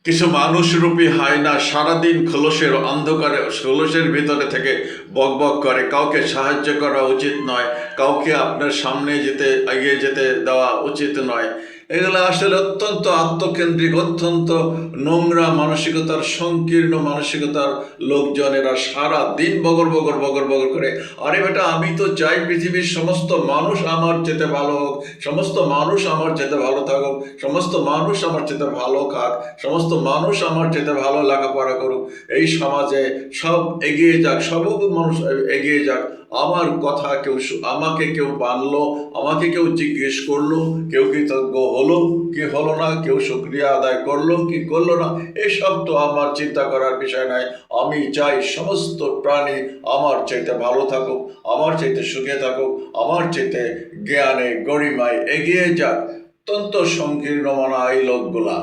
কিছু মানুষরূপী হায়না সারাদিন খোলসের ভিতরে থেকে বকবক করে। কাউকে সাহায্য করা উচিত নয়, কাউকে আপনার সামনে এগিয়ে যেতে দেওয়া উচিত নয়। এগুলো আসলে অত্যন্ত আত্মকেন্দ্রিক, অত্যন্ত নোংরা মানসিকতার, সংকীর্ণ মানসিকতার লোকজনেরা সারা দিন বগর বগর বগর বগর করে। আরে বেটা, আমি তো চাই পৃথিবীর সমস্ত মানুষ আমার যেতে ভালো হোক, সমস্ত মানুষ আমার যেতে ভালো থাকুক, সমস্ত মানুষ আমার যেতে ভালো খাক, সমস্ত মানুষ আমার যেতে ভালো লেখাপড়া করুক, এই সমাজে সব এগিয়ে যাক, সব মানুষ এগিয়ে যাক। আমার কথা আমাকে কেউ মানলো, আমাকে কেউ জিজ্ঞেস করলো, কেউ কৃতজ্ঞ হলো কি হলো না, কেউ শুকরিয়া আদায় করলো কি করলো না, এসব তো আমার চিন্তা করার বিষয় নয়। আমি চাই সমস্ত প্রাণী আমার চাইতে ভালো থাকুক, আমার চাইতে সুখে থাকুক, আমার চাইতে জ্ঞানে গরিমায় এগিয়ে যাক। অত্যন্ত সংকীর্ণ মানা এই লোকগুলা।